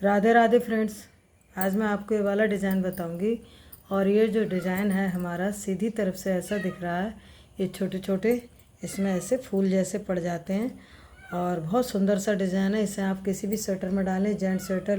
Radhe Radhe friends. आज मैं आपको ये वाला डिज़ाइन बताऊंगी। और ये जो डिज़ाइन है हमारा सीधी तरफ से ऐसा दिख रहा है। ये छोटे छोटे इसमें ऐसे फूल जैसे पड़ जाते हैं और बहुत सुंदर सा डिज़ाइन है। इसे आप किसी भी स्वेटर में डालें, जेंट्स स्वेटर,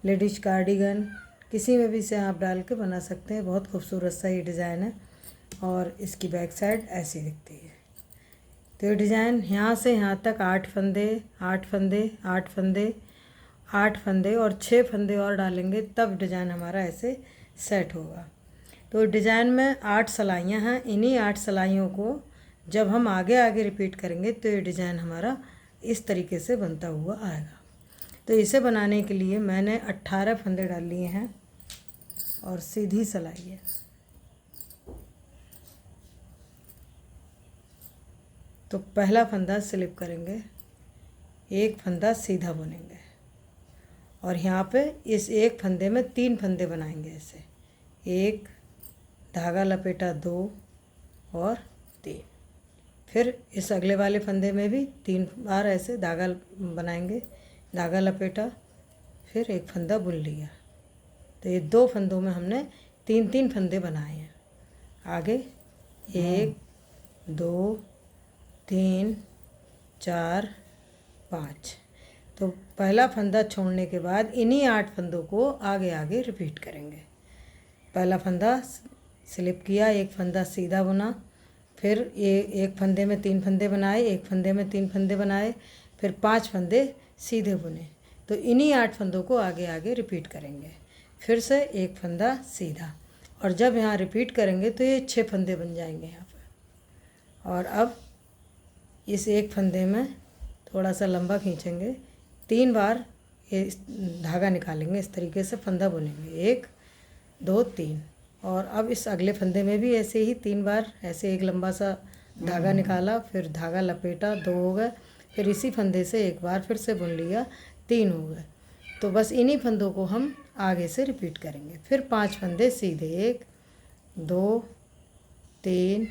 लेडीज कार्डिगन, किसी में भी इसे आप डाल के बना सकते हैं। बहुत खूबसूरत सा ये डिज़ाइन है और इसकी बैक साइड ऐसी दिखती है। तो ये डिज़ाइन यहाँ से यहाँ तक 8 फंदे 8 फंदे 8 फंदे 8 फंदे और 6 फंदे और डालेंगे तब डिज़ाइन हमारा ऐसे सेट होगा। तो डिज़ाइन में 8 सिलाइयाँ हैं। इन्हीं 8 सिलाइयों को जब हम आगे आगे रिपीट करेंगे तो ये डिज़ाइन हमारा इस तरीके से बनता हुआ आएगा। तो इसे बनाने के लिए मैंने 18 फंदे डाल लिए हैं और सीधी सिलाई है। तो पहला फंदा स्लिप करेंगे, एक फंदा सीधा बुनेंगे और यहाँ पे इस एक फंदे में 3 फंदे बनाएंगे। ऐसे एक धागा लपेटा 2 और 3। फिर इस अगले वाले फंदे में भी 3 बार ऐसे धागा बनाएंगे, धागा लपेटा, फिर एक फंदा बुन लिया। तो ये 2 फंदों में हमने 3 फंदे बनाए हैं। आगे 1 2 3 4 5। तो पहला फंदा छोड़ने के बाद इन्हीं 8 फंदों को आगे आगे रिपीट करेंगे। पहला फंदा स्लिप किया, एक फंदा सीधा बुना, फिर ये एक फंदे में 3 फंदे बनाए, एक फंदे में 3 फंदे बनाए, फिर 5 फंदे सीधे बुने। तो इन्हीं 8 फंदों को आगे आगे रिपीट करेंगे। फिर से एक फंदा सीधा, और जब यहाँ रिपीट करेंगे तो ये 6 फंदे बन जाएंगे यहाँ पर। और अब इस एक फंदे में थोड़ा सा लंबा खींचेंगे, 3 बार ये धागा निकालेंगे, इस तरीके से फंदा बुनेंगे 1 2 3। और अब इस अगले फंदे में भी ऐसे ही 3 बार ऐसे एक लंबा सा धागा निकाला, फिर धागा लपेटा, 2 हो गए। फिर इसी फंदे से एक बार फिर से बुन लिया, 3 हो गए। तो बस इन्हीं फंदों को हम आगे से रिपीट करेंगे। फिर 5 फंदे सीधे, 1 2 3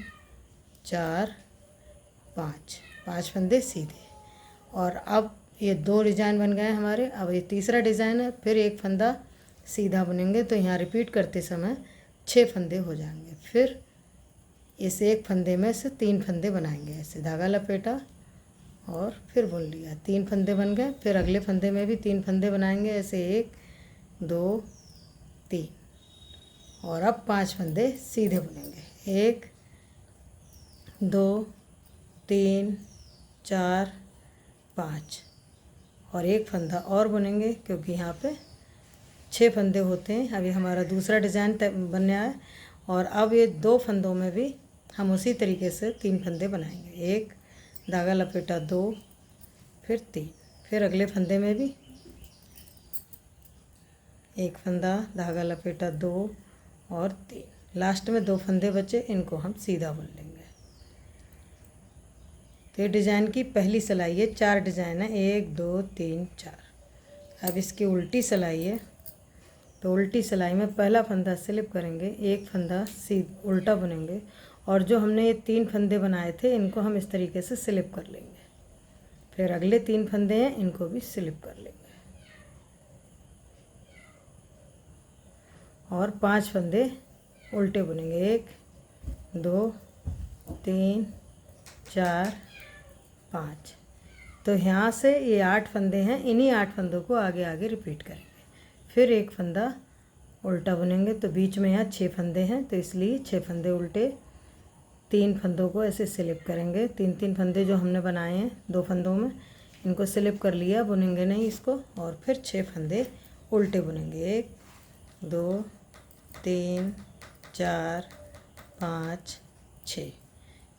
4 5 फंदे सीधे। और अब ये 2 डिज़ाइन बन गए हमारे। अब ये तीसरा डिज़ाइन है। फिर एक फंदा सीधा बुनेंगे तो यहाँ रिपीट करते समय 6 फंदे हो जाएंगे। फिर इस एक फंदे में से 3 फंदे बनाएंगे, ऐसे धागा लपेटा और फिर बुन लिया, 3 फंदे बन गए। फिर अगले फंदे में भी 3 फंदे बनाएंगे, ऐसे 1 2 3। और अब 5 फंदे सीधे बुनेंगे, 1 2 3 4 5। और एक फंदा और बुनेंगे क्योंकि यहाँ पे 6 फंदे होते हैं। अभी हमारा दूसरा डिज़ाइन बनने आया। और अब ये 2 फंदों में भी हम उसी तरीके से 3 फंदे बनाएंगे, 1 धागा लपेटा 2 फिर 3। फिर अगले फंदे में भी एक फंदा धागा लपेटा 2 और 3। लास्ट में 2 फंदे बचे, इनको हम सीधा बुन लेंगे। तो ये डिज़ाइन की पहली सिलाई है। 4 डिज़ाइन है, 1 2 3 4। अब इसकी उल्टी सिलाई है। तो उल्टी सिलाई में पहला फंदा स्लिप करेंगे, एक फंदा उल्टा बुनेंगे और जो हमने ये 3 फंदे बनाए थे इनको हम इस तरीके से स्लिप कर लेंगे। फिर अगले 3 फंदे हैं, इनको भी स्लिप कर लेंगे और 5 फंदे उल्टे बुनेंगे, 1 2 3 4 5। तो यहाँ से ये 8 फंदे हैं, इन्हीं 8 फंदों को आगे आगे रिपीट करेंगे। फिर एक फंदा उल्टा बुनेंगे, तो बीच में यहाँ 6 फंदे हैं तो इसलिए 6 फंदे उल्टे। 3 फंदों को ऐसे स्लिप करेंगे, 3 फंदे जो हमने बनाए हैं 2 फंदों में, इनको स्लिप कर लिया, बुनेंगे नहीं इसको। और फिर 6 फंदे उल्टे बुनेंगे, 1 2 3 4 5 6।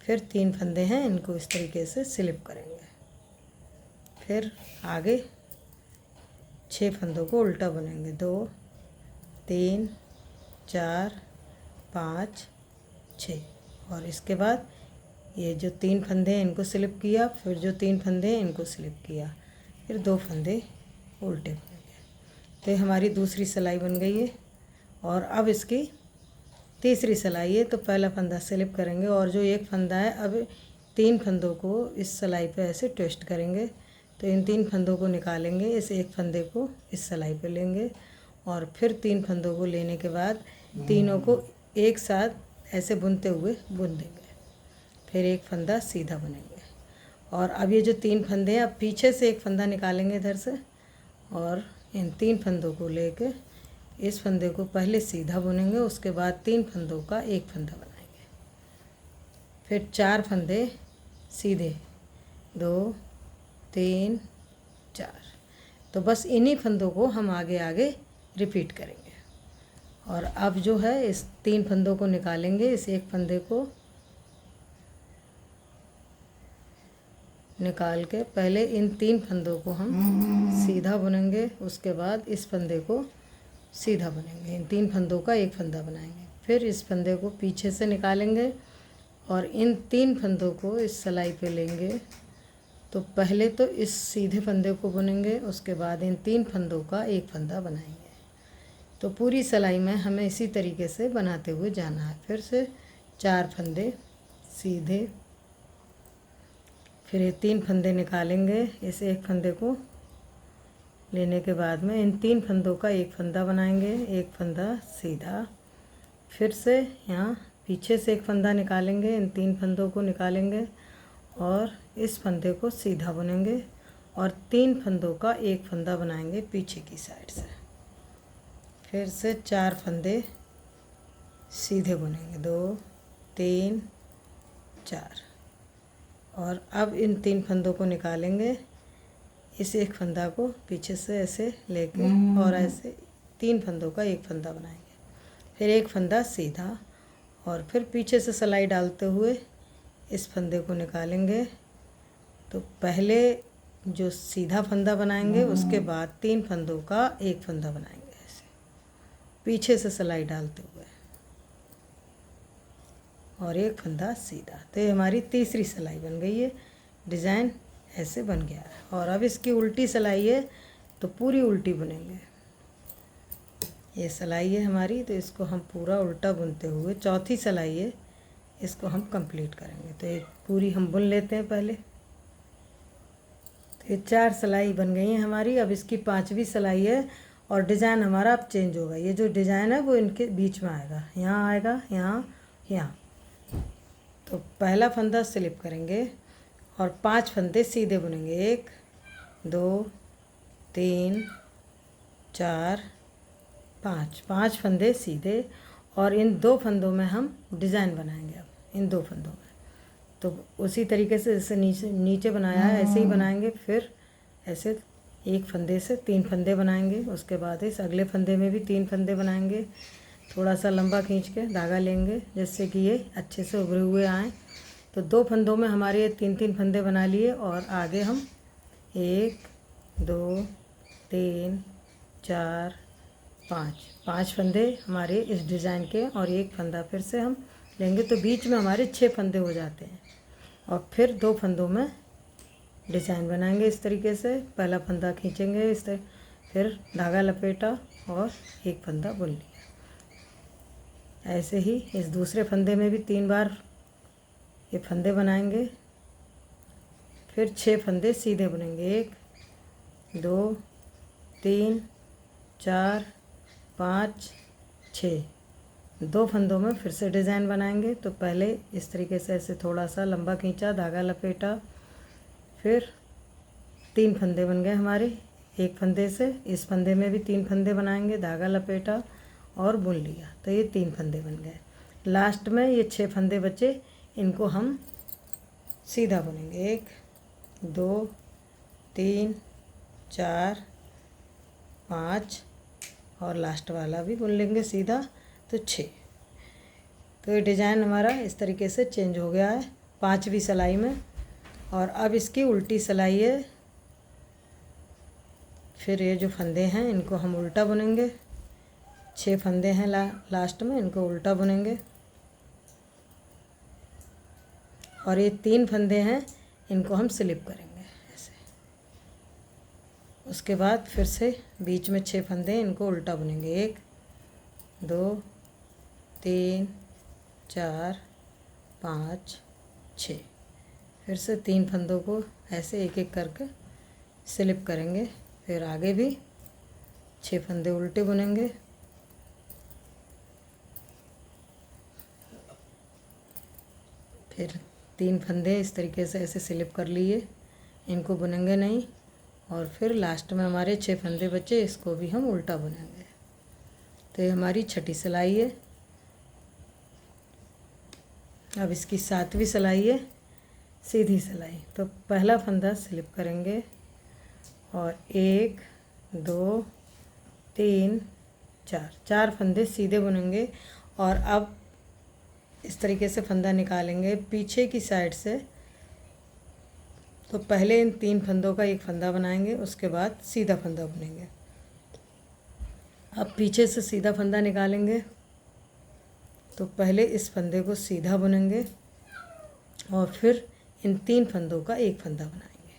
फिर 3 फंदे हैं, इनको इस तरीके से स्लिप करेंगे। फिर आगे 6 फंदों को उल्टा बुनेंगे, 2 3 4 5 6। और इसके बाद ये जो 3 फंदे हैं इनको स्लिप किया, फिर जो 3 फंदे हैं इनको स्लिप किया, फिर 2 फंदे उल्टे बुनेंगे। तो ये हमारी दूसरी सिलाई बन गई है। और अब इसकी तीसरी सिलाई है। तो पहला फंदा स्लिप करेंगे और जो एक फंदा है, अब 3 फंदों को इस सिलाई पे ऐसे ट्विस्ट करेंगे, तो इन 3 फंदों को निकालेंगे। इस एक फंदे को इस सिलाई पे लेंगे और फिर 3 फंदों को लेने के बाद तीनों को एक साथ ऐसे बुनते हुए बुन देंगे। फिर एक फंदा सीधा बुनेंगे। और अब ये जो 3 फंदे हैं, अब पीछे से एक फंदा निकालेंगे इधर से और इन 3 फंदों को लेके इस फंदे को पहले सीधा बुनेंगे, उसके बाद 3 फंदों का एक फंदा बनाएंगे। फिर 4 फंदे सीधे, 2 3 4। तो बस इन्हीं फंदों को हम आगे आगे रिपीट करेंगे। और अब जो है इस 3 फंदों को निकालेंगे। इस एक फंदे को निकाल के पहले इन 3 फंदों को हम सीधा बुनेंगे, उसके बाद इस फंदे को सीधा बुनेंगे। इन 3 फंदों का एक फंदा बनाएंगे। फिर इस फंदे को पीछे से निकालेंगे और इन 3 फंदों को इस सिलाई पे लेंगे। तो पहले तो इस सीधे फंदे को बुनेंगे, उसके बाद इन 3 फंदों का एक फंदा बनाएंगे। तो पूरी सिलाई में हमें इसी तरीके से बनाते हुए जाना है। फिर से 4 फंदे सीधे, फिर ये 3 फंदे निकालेंगे। इस एक फंदे को लेने के बाद में इन 3 फंदों का एक फंदा बनाएंगे, एक फंदा सीधा। फिर से यहाँ पीछे से एक फंदा निकालेंगे, इन 3 फंदों को निकालेंगे और इस फंदे को सीधा बुनेंगे और 3 फंदों का एक फंदा बनाएंगे पीछे की साइड से। फिर से 4 फंदे सीधे बुनेंगे, 2 3 4। और अब इन 3 फंदों को निकालेंगे। इस एक फंदा को पीछे से ऐसे लेके और ऐसे 3 फंदों का एक फंदा बनाएंगे। फिर एक फंदा सीधा और फिर पीछे से सिलाई डालते हुए इस फंदे को निकालेंगे। तो पहले जो सीधा फंदा बनाएंगे, उसके बाद 3 फंदों का एक फंदा बनाएंगे ऐसे पीछे से सिलाई डालते हुए और एक फंदा सीधा। तो ये हमारी तीसरी सिलाई बन गई है। डिज़ाइन ऐसे बन गया है। और अब इसकी उल्टी सिलाई है तो पूरी उल्टी बुनेंगे। ये सिलाई है हमारी, तो इसको हम पूरा उल्टा बुनते हुए, चौथी सिलाई है, इसको हम कंप्लीट करेंगे। तो ये पूरी हम बुन लेते हैं पहले। तो ये 4 सिलाई बन गई हैं हमारी। अब इसकी 5वीं सिलाई है और डिज़ाइन हमारा अब चेंज होगा। ये जो डिज़ाइन है वो इनके बीच में आएगा, यहाँ आएगा, यहाँ, यहाँ। तो पहला फंदा स्लिप करेंगे और 5 फंदे सीधे बुनेंगे, 1 2 3 4 5। 5 फंदे सीधे और इन 2 फंदों में हम डिज़ाइन बनाएंगे। अब इन 2 फंदों में तो उसी तरीके से जैसे नीचे बनाया है ऐसे ही बनाएंगे। फिर ऐसे एक फंदे से 3 फंदे बनाएंगे, उसके बाद इस अगले फंदे में भी 3 फंदे बनाएंगे। थोड़ा सा लंबा खींच के धागा लेंगे जिससे कि ये अच्छे से उभरे हुए आएँ। तो 2 फंदों में हमारे 3-3 फंदे बना लिए और आगे हम 1 2 3 4 5 फंदे हमारे इस डिज़ाइन के और एक फंदा फिर से हम लेंगे। तो बीच में हमारे 6 फंदे हो जाते हैं और फिर 2 फंदों में डिज़ाइन बनाएंगे इस तरीके से। पहला फंदा खींचेंगे इस तरह, फिर धागा लपेटा और एक फंदा बुन लिया। ऐसे ही इस दूसरे फंदे में भी 3 बार ये फंदे बनाएंगे। फिर 6 फंदे सीधे बुनेंगे, 1 2 3 4 5 6। 2 फंदों में फिर से डिज़ाइन बनाएंगे। तो पहले इस तरीके से ऐसे थोड़ा सा लंबा खींचा, धागा लपेटा, फिर 3 फंदे बन गए हमारे एक फंदे से। इस फंदे में भी 3 फंदे बनाएंगे, धागा लपेटा और बुन लिया। तो ये 3 फंदे बन गए। लास्ट में ये 6 फंदे बचे, इनको हम सीधा बुनेंगे, 1 2 3 4 5 और लास्ट वाला भी बुन लेंगे सीधा, तो 6। तो ये डिज़ाइन हमारा इस तरीके से चेंज हो गया है 5वीं सिलाई में। और अब इसकी उल्टी सिलाई है। फिर ये जो फंदे हैं इनको हम उल्टा बुनेंगे। 6 फंदे हैं लास्ट में, इनको उल्टा बुनेंगे। और ये 3 फंदे हैं, इनको हम स्लिप करेंगे ऐसे। उसके बाद फिर से बीच में 6 फंदे, इनको उल्टा बुनेंगे, 1 2 3 4 5 6। फिर से 3 फंदों को ऐसे एक एक करके स्लिप करेंगे। फिर आगे भी 6 फंदे उल्टे बुनेंगे। फिर 3 फंदे इस तरीके से ऐसे स्लिप कर लिए, इनको बुनेंगे नहीं। और फिर लास्ट में हमारे 6 फंदे बचे, इसको भी हम उल्टा बुनेंगे। तो ये हमारी छठी सिलाई है। अब इसकी 7वीं सिलाई है, सीधी सिलाई। तो पहला फंदा स्लिप करेंगे और 1 2 3 4 फंदे सीधे बुनेंगे। और अब इस तरीके से फंदा निकालेंगे पीछे की साइड से। तो पहले इन 3 फंदों का एक फंदा बनाएंगे, उसके बाद सीधा फंदा बुनेंगे। अब पीछे से सीधा फंदा निकालेंगे, तो पहले इस फंदे को सीधा बुनेंगे और फिर इन 3 फंदों का एक फंदा बनाएंगे।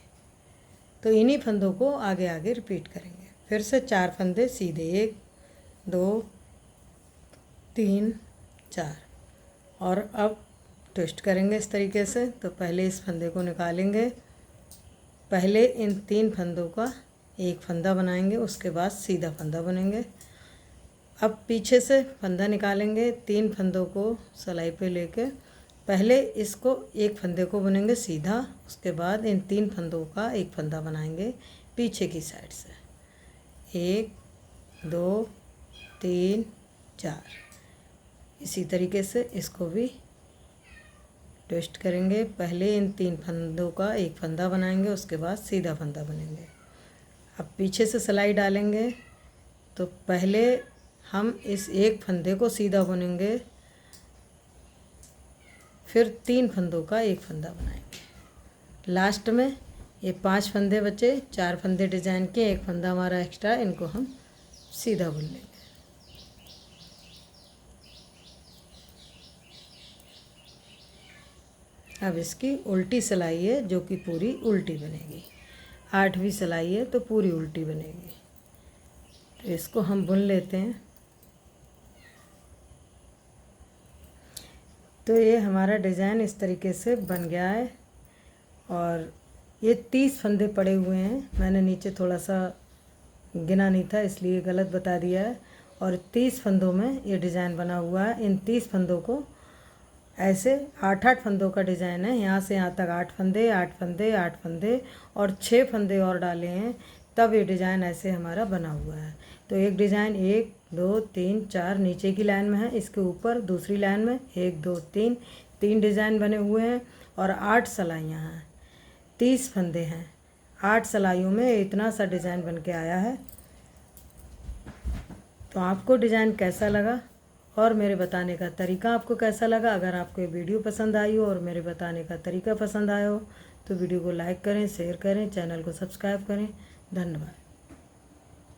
तो इन्हीं फंदों को आगे आगे रिपीट करेंगे। फिर से 4 फंदे सीधे, 1 2 3 4। और अब ट्विस्ट करेंगे इस तरीके से। तो पहले इस फंदे को निकालेंगे, पहले इन 3 फंदों का एक फंदा बनाएंगे, उसके बाद सीधा फंदा बुनेंगे। अब पीछे से फंदा निकालेंगे, 3 फंदों को सिलाई पे लेके पहले इसको एक फंदे को बुनेंगे सीधा, उसके बाद इन 3 फंदों का एक फंदा बनाएंगे पीछे की साइड से। 1 2 3 4। इसी तरीके से इसको भी ट्विस्ट करेंगे, पहले इन 3 फंदों का एक फंदा बनाएंगे, उसके बाद सीधा फंदा बनेंगे। अब पीछे से सिलाई डालेंगे, तो पहले हम इस एक फंदे को सीधा बुनेंगे, फिर 3 फंदों का एक फंदा बनाएंगे। लास्ट में ये 5 फंदे बचे, 4 फंदे डिजाइन के, एक फंदा हमारा एक्स्ट्रा, इनको हम सीधा बुन लेंगे। अब इसकी उल्टी सिलाई है, जो कि पूरी उल्टी बनेगी। 8वीं सिलाई है तो पूरी उल्टी बनेगी। तो इसको हम बुन लेते हैं। तो ये हमारा डिज़ाइन इस तरीके से बन गया है। और ये 30 फंदे पड़े हुए हैं, मैंने नीचे थोड़ा सा गिना नहीं था इसलिए गलत बता दिया है। और 30 फंदों में ये डिज़ाइन बना हुआ है। इन 30 फंदों को ऐसे 8-8 फंदों का डिज़ाइन है, यहाँ से यहाँ तक 8 फंदे 8 फंदे 8 फंदे और 6 फंदे और डाले हैं, तब ये डिज़ाइन ऐसे हमारा बना हुआ है। तो एक डिज़ाइन 1 2 3 4 नीचे की लाइन में है, इसके ऊपर दूसरी लाइन में 1 2 3 डिज़ाइन बने हुए हैं और 8 सिलाइयाँ हैं, 30 फंदे हैं, 8 सिलाइयों में इतना सा डिज़ाइन बन के आया है। तो आपको डिज़ाइन कैसा लगा और मेरे बताने का तरीका आपको कैसा लगा? अगर आपको ये वीडियो पसंद आई हो और मेरे बताने का तरीका पसंद आया हो तो वीडियो को लाइक करें, शेयर करें, चैनल को सब्सक्राइब करें। धन्यवाद।